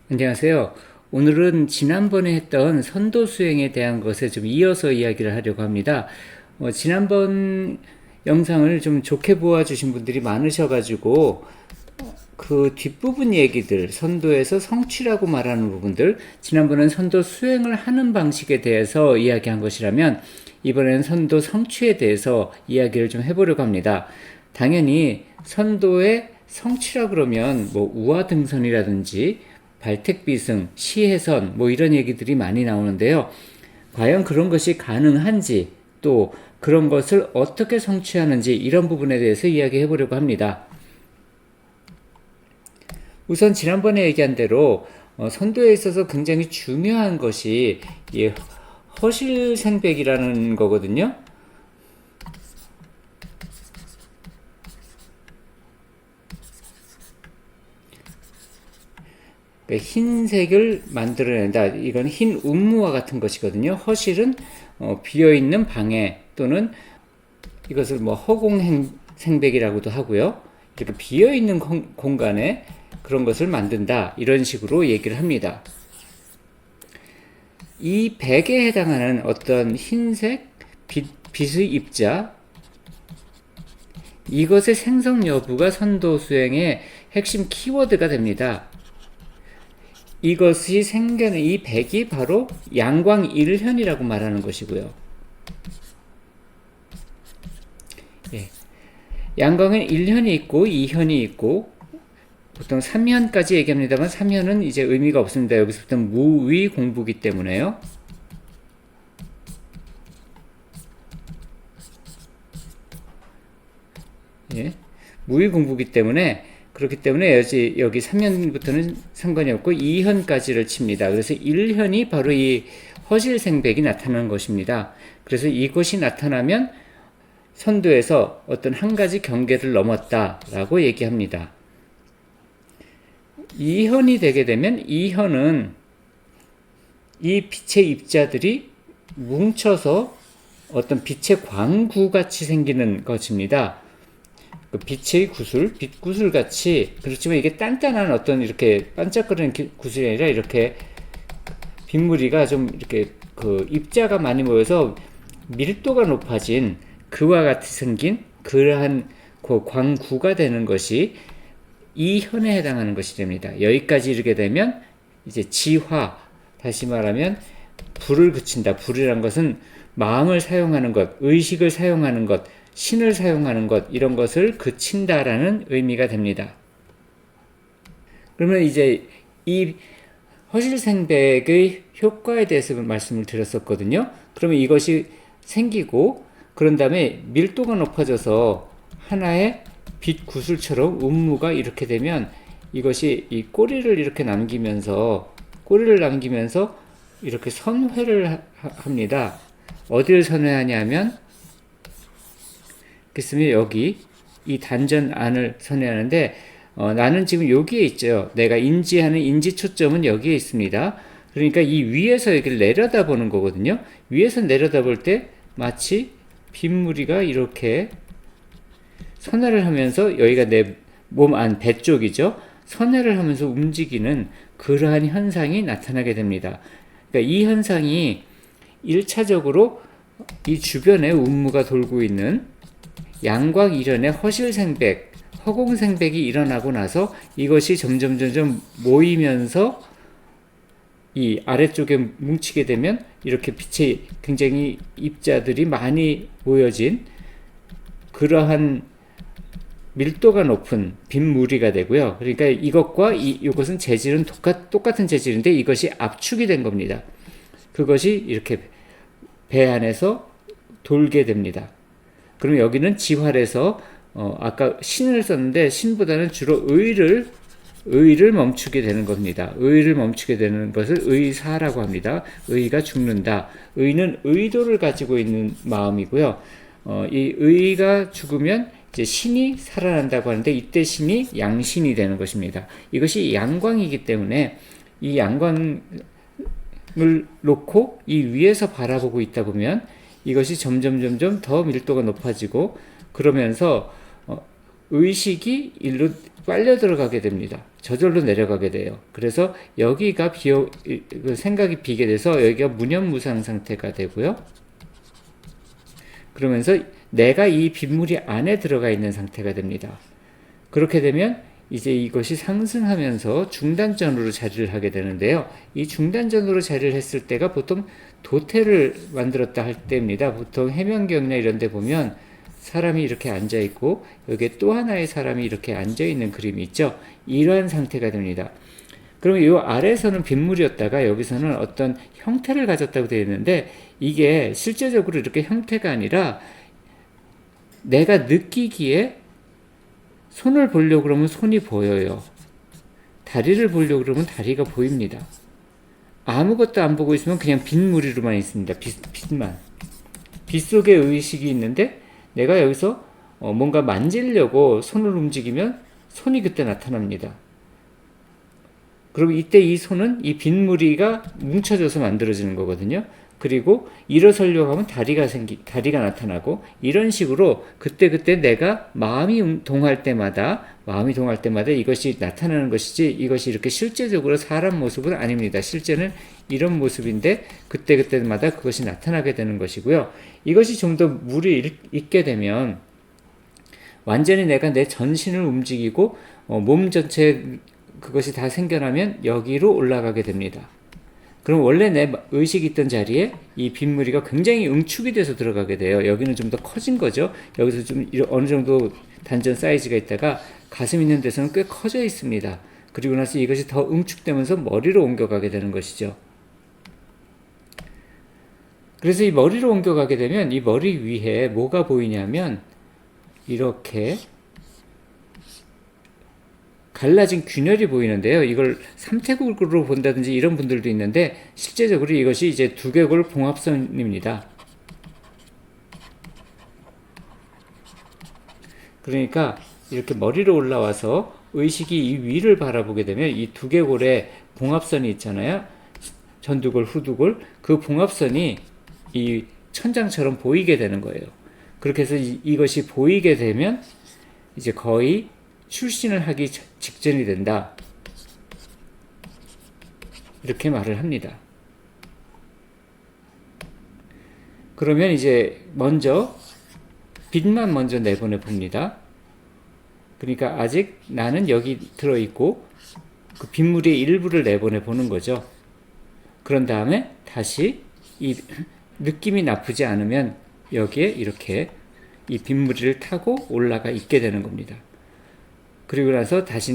안녕하세요. 오늘은 지난번에 했던 선도 수행에 대한 것에 좀 이어서 이야기를 하려고 합니다. 지난번 영상을 좀 좋게 보아주신 분들이 많으셔가지고 그 뒷부분 얘기들, 선도에서 성취라고 말하는 부분들, 지난번엔 선도 수행을 하는 방식에 대해서 이야기한 것이라면 이번에는 선도 성취에 대해서 이야기를 좀 해보려고 합니다. 당연히 선도의 성취라 그러면 뭐 우화등선이라든지 발택비승, 시해선 뭐 이런 얘기들이 많이 나오는데요. 과연 그런 것이 가능한지 또 그런 것을 어떻게 성취하는지 이런 부분에 대해서 이야기해 보려고 합니다. 우선 지난번에 얘기한 대로 선도에 있어서 굉장히 중요한 것이 허실생백이라는 거거든요. 흰색을 만들어낸다. 이건 흰 운무와 같은 것이거든요. 허실은 비어있는 방해 또는 이것을 뭐 허공생백이라고도 하고요. 이렇게 비어있는 공간에 그런 것을 만든다. 이런 식으로 얘기를 합니다. 이 백에 해당하는 어떤 흰색 빛의 입자, 이것의 생성 여부가 선도 수행의 핵심 키워드가 됩니다. 이것이 생겨낸 이 백이 바로 양광일현이라고 말하는 것이고요. 양광은 1현이 있고 2현이 있고 보통 3현까지 얘기합니다만 3현은 이제 의미가 없습니다. 여기서부터 무의 공부기 때문에요. 무의 공부기 때문에 그렇기 때문에 여기 3현부터는 상관이 없고 2현까지를 칩니다. 그래서 1현이 바로 이 허실생백이 나타나는 것입니다. 그래서 이것이 나타나면 선도에서 어떤 한 가지 경계를 넘었다라고 얘기합니다. 2현이 되게 되면 2현은 이 빛의 입자들이 뭉쳐서 어떤 빛의 광구같이 생기는 것입니다. 그 빛의 구슬, 빛구슬 같이, 그렇지만 이게 단단한 어떤 이렇게 반짝거리는 구슬이 아니라 이렇게 빗무리가 좀 이렇게 그 입자가 많이 모여서 밀도가 높아진 그와 같이 생긴 그러한 그 광구가 되는 것이 이 현에 해당하는 것이 됩니다. 여기까지 이르게 되면 이제 지화, 다시 말하면 불을 그친다. 불이란 것은 마음을 사용하는 것, 의식을 사용하는 것, 신을 사용하는 것, 이런 것을 그친다라는 의미가 됩니다. 그러면 이제 이 허실생백의 효과에 대해서 말씀을 드렸었거든요. 그러면 이것이 생기고 그런 다음에 밀도가 높아져서 하나의 빛 구슬처럼 운무가 이렇게 되면 이것이 이 꼬리를 이렇게 남기면서 이렇게 선회를 합니다. 어디를 선회하냐면 그랬으면 여기 이 단전 안을 선회하는데 나는 지금 여기에 있죠. 내가 인지하는 인지 초점은 여기에 있습니다. 그러니까 이 위에서 여기를 내려다보는 거거든요. 위에서 내려다볼 때 마치 빗무리가 이렇게 선회를 하면서 여기가 내 몸 안 배 쪽이죠. 선회를 하면서 움직이는 그러한 현상이 나타나게 됩니다. 그러니까 이 현상이 1차적으로 이 주변에 운무가 돌고 있는 양광일현의 허실생백, 허공생백이 일어나고 나서 이것이 점점 모이면서 이 아래쪽에 뭉치게 되면 이렇게 빛의 굉장히 입자들이 많이 모여진 그러한 밀도가 높은 빗무리가 되고요. 그러니까 이것과 이것은 재질은 똑같은 재질인데 이것이 압축이 된 겁니다. 그것이 이렇게 배 안에서 돌게 됩니다. 그럼 여기는 지활에서 아까 신을 썼는데 신보다는 주로 의를 멈추게 되는 겁니다. 의를 멈추게 되는 것을 의사라고 합니다. 의가 죽는다. 의는 의도를 가지고 있는 마음이고요. 이 의가 죽으면 이제 신이 살아난다고 하는데 이때 신이 양신이 되는 것입니다. 이것이 양광이기 때문에 이 양광을 놓고 이 위에서 바라보고 있다 보면 이것이 점점 더 밀도가 높아지고 그러면서 의식이 일로 빨려 들어가게 됩니다. 저절로 내려가게 돼요. 그래서 여기가 생각이 비게 돼서 여기가 무념무상 상태가 되고요. 그러면서 내가 이 빗물이 안에 들어가 있는 상태가 됩니다. 그렇게 되면 이제 이것이 상승하면서 중단전으로 자리를 하게 되는데요. 이 중단전으로 자리를 했을 때가 보통 도태를 만들었다 할 때입니다. 보통 해명경이나 이런 데 보면 사람이 이렇게 앉아 있고 여기에 또 하나의 사람이 이렇게 앉아 있는 그림이 있죠. 이러한 상태가 됩니다. 그러면 이 아래에서는 빗물이었다가 여기서는 어떤 형태를 가졌다고 되어 있는데 이게 실제적으로 이렇게 형태가 아니라 내가 느끼기에 손을 보려고 그러면 손이 보여요. 다리를 보려고 그러면 다리가 보입니다. 아무것도 안 보고 있으면 그냥 빗무리로만 있습니다. 빛만. 빛 속에 의식이 있는데 내가 여기서 뭔가 만지려고 손을 움직이면 손이 그때 나타납니다. 그리고 이때 이 손은 이 빗무리가 뭉쳐져서 만들어지는 거거든요. 그리고 일어서려고 하면 다리가 나타나고 이런 식으로 그때 내가 마음이 동할 때마다 이것이 나타나는 것이지 이것이 이렇게 실제적으로 사람 모습은 아닙니다. 실제는 이런 모습인데 그때마다 그것이 나타나게 되는 것이고요. 이것이 좀 더 물이 있게 되면 완전히 내가 내 전신을 움직이고 몸 전체 그것이 다 생겨나면 여기로 올라가게 됩니다. 그럼 원래 내 의식이 있던 자리에 이 빗무리가 굉장히 응축이 돼서 들어가게 돼요. 여기는 좀 더 커진 거죠. 여기서 좀 어느 정도 단전 사이즈가 있다가 가슴 있는 데서는 꽤 커져 있습니다. 그리고 나서 이것이 더 응축되면서 머리로 옮겨가게 되는 것이죠. 그래서 이 머리로 옮겨가게 되면 이 머리 위에 뭐가 보이냐면 이렇게 갈라진 균열이 보이는데요. 이걸 삼태국으로 본다든지 이런 분들도 있는데 실제적으로 이것이 이제 두개골 봉합선입니다. 그러니까 이렇게 머리로 올라와서 의식이 이 위를 바라보게 되면 이 두개골의 봉합선이 있잖아요. 전두골, 후두골, 그 봉합선이 이 천장처럼 보이게 되는 거예요. 그렇게 해서 이것이 보이게 되면 이제 거의 출신을 하기 직전이 된다. 이렇게 말을 합니다. 그러면 이제 빛만 먼저 내보내 봅니다. 그러니까 아직 나는 여기 들어있고 그 빗물의 일부를 내보내 보는 거죠. 그런 다음에 다시 이 느낌이 나쁘지 않으면 여기에 이렇게 이 빗물을 타고 올라가 있게 되는 겁니다. 그리고 나서 다시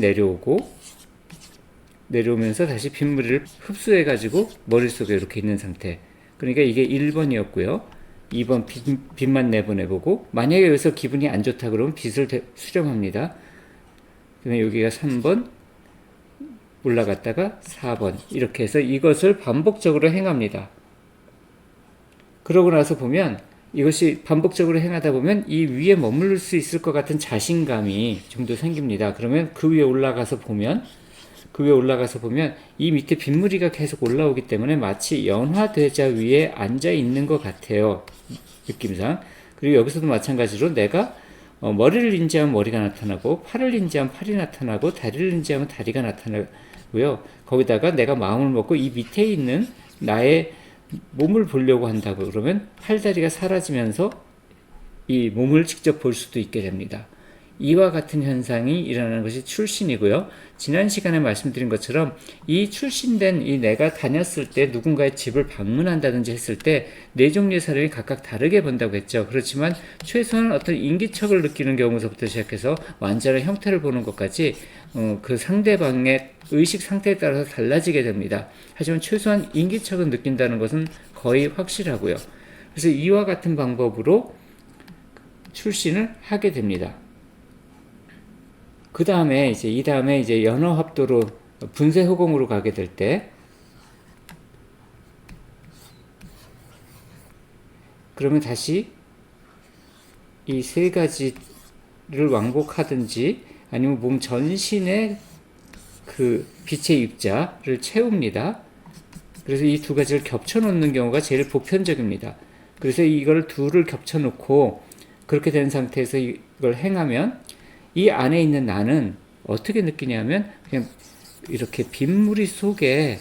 내려오면서 다시 빗물을 흡수해가지고 머릿속에 이렇게 있는 상태. 그러니까 이게 1번이었고요. 2번 빛만 내보내보고, 만약에 여기서 기분이 안 좋다 그러면 빛을 수렴합니다. 그러면 여기가 3번, 올라갔다가 4번. 이렇게 해서 이것을 반복적으로 행합니다. 그러고 나서 보면 이것이 반복적으로 행하다 보면 이 위에 머무를 수 있을 것 같은 자신감이 좀 더 생깁니다. 그러면 그 위에 올라가서 보면 이 밑에 빗무리가 계속 올라오기 때문에 마치 연화대자 위에 앉아 있는 것 같아요. 느낌상. 그리고 여기서도 마찬가지로 내가 머리를 인지하면 머리가 나타나고 팔을 인지하면 팔이 나타나고 다리를 인지하면 다리가 나타나고요. 거기다가 내가 마음을 먹고 이 밑에 있는 나의 몸을 보려고 한다고 그러면 팔다리가 사라지면서 이 몸을 직접 볼 수도 있게 됩니다. 이와 같은 현상이 일어나는 것이 출신이고요. 지난 시간에 말씀드린 것처럼 이 출신된 이 내가 다녔을 때 누군가의 집을 방문한다든지 했을 때 네 종류의 사람이 각각 다르게 본다고 했죠. 그렇지만 최소한 어떤 인기척을 느끼는 경우서부터 시작해서 완전한 형태를 보는 것까지 그 상대방의 의식 상태에 따라서 달라지게 됩니다. 하지만 최소한 인기척은 느낀다는 것은 거의 확실하고요. 그래서 이와 같은 방법으로 출신을 하게 됩니다. 그 다음에 이제 연어합도로 분쇄허공으로 가게 될 때, 그러면 다시 이 세 가지를 왕복하든지 아니면 몸 전신에 그 빛의 입자를 채웁니다. 그래서 이 두 가지를 겹쳐 놓는 경우가 제일 보편적입니다. 그래서 이걸 둘을 겹쳐 놓고 그렇게 된 상태에서 이걸 행하면 이 안에 있는 나는 어떻게 느끼냐면 그냥 이렇게 빗무리 속에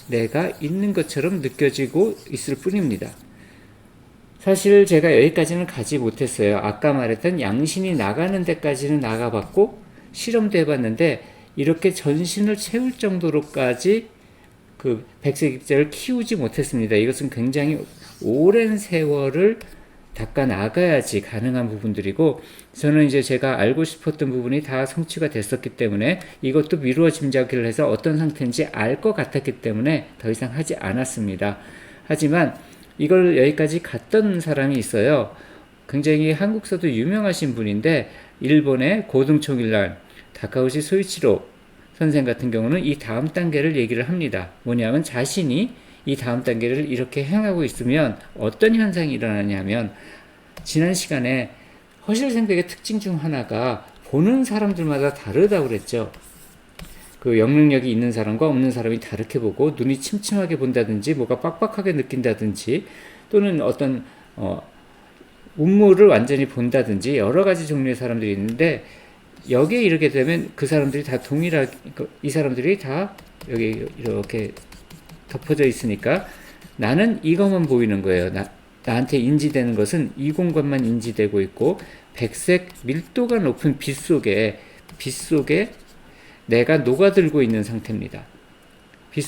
내가 있는 것처럼 느껴지고 있을 뿐입니다. 사실 제가 여기까지는 가지 못했어요. 아까 말했던 양신이 나가는 데까지는 나가봤고 실험도 해봤는데 이렇게 전신을 채울 정도로까지 그 백색 입자를 키우지 못했습니다. 이것은 굉장히 오랜 세월을 닦아 나가야지 가능한 부분들이고, 저는 이제 제가 알고 싶었던 부분이 다 성취가 됐었기 때문에 이것도 미루어 짐작을 해서 어떤 상태인지 알 것 같았기 때문에 더 이상 하지 않았습니다. 하지만 이걸 여기까지 갔던 사람이 있어요. 굉장히 한국서도 유명하신 분인데 일본의 고등총일란 다카우시 소이치로 선생 같은 경우는 이 다음 단계를 얘기를 합니다. 뭐냐면 자신이 이 다음 단계를 이렇게 행하고 있으면 어떤 현상이 일어나냐면, 지난 시간에 허실생백의 특징 중 하나가 보는 사람들마다 다르다고 그랬죠. 그 영능력이 있는 사람과 없는 사람이 다르게 보고 눈이 침침하게 본다든지 뭐가 빡빡하게 느낀다든지 또는 어떤 운모를 완전히 본다든지 여러 가지 종류의 사람들이 있는데, 여기에 이르게 되면 그 사람들이 다 동일하게, 이 사람들이 다 여기 이렇게 덮어져 있으니까 나는 이것만 보이는 거예요. 나한테 인지되는 것은 이 공간만 인지되고 있고, 백색 밀도가 높은 빛 속에 내가 녹아들고 있는 상태입니다. 빛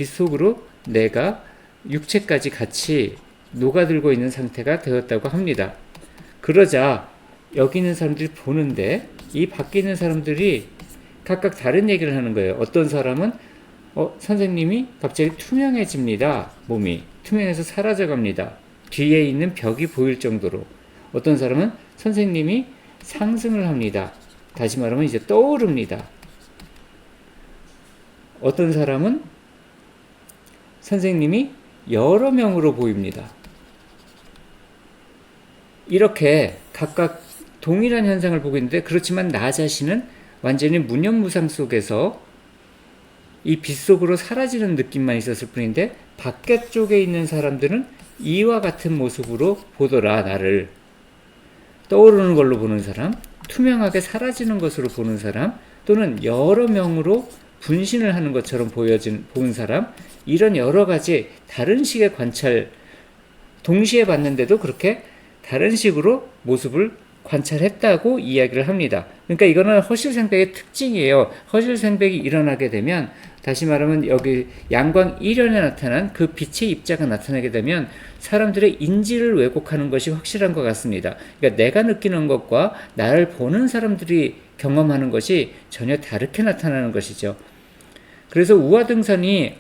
속으로 내가 육체까지 같이 녹아들고 있는 상태가 되었다고 합니다. 그러자 여기 있는 사람들이 보는데 이 밖에 있는 사람들이 각각 다른 얘기를 하는 거예요. 어떤 사람은 선생님이 갑자기 투명해집니다. 몸이 투명해서 사라져갑니다. 뒤에 있는 벽이 보일 정도로. 어떤 사람은 선생님이 상승을 합니다. 다시 말하면 이제 떠오릅니다. 어떤 사람은 선생님이 여러 명으로 보입니다. 이렇게 각각 동일한 현상을 보고 있는데, 그렇지만 나 자신은 완전히 무념무상 속에서 이 빛 속으로 사라지는 느낌만 있었을 뿐인데, 밖에 쪽에 있는 사람들은 이와 같은 모습으로 보더라. 나를 떠오르는 걸로 보는 사람, 투명하게 사라지는 것으로 보는 사람, 또는 여러 명으로 분신을 하는 것처럼 본 사람, 이런 여러 가지 다른 식의 관찰, 동시에 봤는데도 그렇게 다른 식으로 모습을 관찰했다고 이야기를 합니다. 그러니까 이거는 허실생백의 특징이에요. 허실생백이 일어나게 되면, 다시 말하면 여기 양광 1연에 나타난 그 빛의 입자가 나타나게 되면 사람들의 인지를 왜곡하는 것이 확실한 것 같습니다. 그러니까 내가 느끼는 것과 나를 보는 사람들이 경험하는 것이 전혀 다르게 나타나는 것이죠. 그래서 우화등산이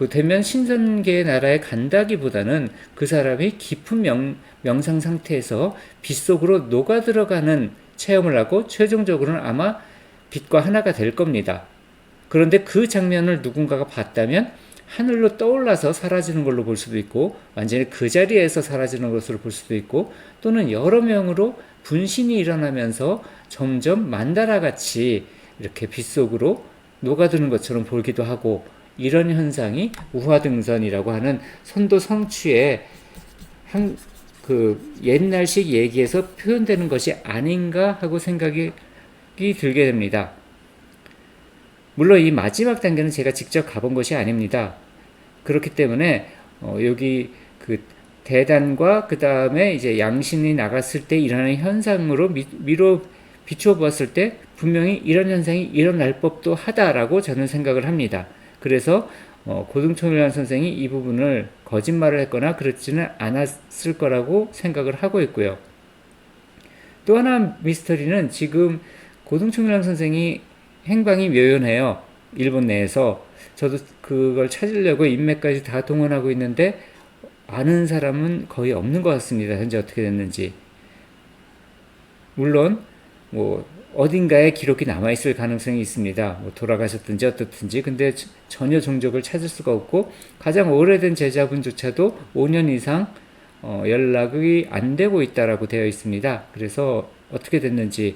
되면 신선계의 나라에 간다기보다는 그 사람이 깊은 명상 상태에서 빛 속으로 녹아 들어가는 체험을 하고 최종적으로는 아마 빛과 하나가 될 겁니다. 그런데 그 장면을 누군가가 봤다면 하늘로 떠올라서 사라지는 걸로 볼 수도 있고, 완전히 그 자리에서 사라지는 것으로 볼 수도 있고, 또는 여러 명으로 분신이 일어나면서 점점 만다라같이 이렇게 빛 속으로 녹아드는 것처럼 보기도 하고, 이런 현상이 우화등선이라고 하는 선도 성취의 옛날식 얘기에서 표현되는 것이 아닌가 하고 생각이 들게 됩니다. 물론 이 마지막 단계는 제가 직접 가본 것이 아닙니다. 그렇기 때문에 여기 그 대단과 그 다음에 이제 양신이 나갔을 때 일어나는 현상으로 미로 비추어 보았을 때 분명히 이런 현상이 일어날 법도 하다라고 저는 생각을 합니다. 그래서 고등총일환 선생이 이 부분을 거짓말을 했거나 그렇지는 않았을 거라고 생각을 하고 있고요. 또 하나 미스터리는, 지금 고등총일환 선생이 행방이 묘연해요. 일본 내에서. 저도 그걸 찾으려고 인맥까지 다 동원하고 있는데 아는 사람은 거의 없는 것 같습니다. 현재 어떻게 됐는지. 물론 어딘가에 기록이 남아있을 가능성이 있습니다. 돌아가셨든지 어떻든지. 근데 전혀 종적을 찾을 수가 없고, 가장 오래된 제자분조차도 5년 이상 연락이 안 되고 있다라고 되어 있습니다. 그래서 어떻게 됐는지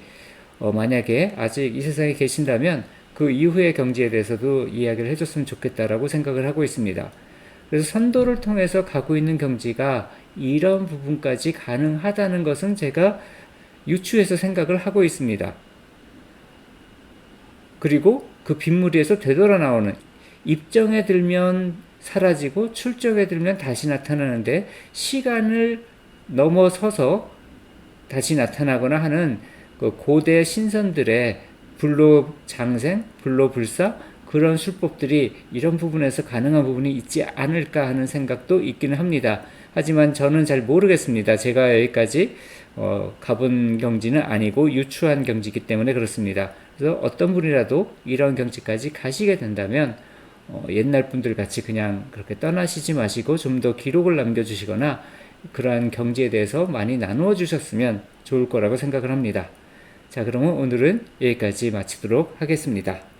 만약에 아직 이 세상에 계신다면 그 이후의 경지에 대해서도 이야기를 해줬으면 좋겠다라고 생각을 하고 있습니다. 그래서 선도를 통해서 가고 있는 경지가 이런 부분까지 가능하다는 것은 제가 유추해서 생각을 하고 있습니다. 그리고 그 빗무리에서 되돌아 나오는, 입정에 들면 사라지고 출정에 들면 다시 나타나는데 시간을 넘어서서 다시 나타나거나 하는 그 고대 신선들의 불로장생, 불로불사, 그런 술법들이 이런 부분에서 가능한 부분이 있지 않을까 하는 생각도 있기는 합니다. 하지만 저는 잘 모르겠습니다. 제가 여기까지 가본 경지는 아니고 유추한 경지이기 때문에 그렇습니다. 그래서 어떤 분이라도 이런 경지까지 가시게 된다면 옛날 분들 같이 그냥 그렇게 떠나시지 마시고 좀 더 기록을 남겨주시거나 그러한 경지에 대해서 많이 나누어 주셨으면 좋을 거라고 생각을 합니다. 자, 그러면 오늘은 여기까지 마치도록 하겠습니다.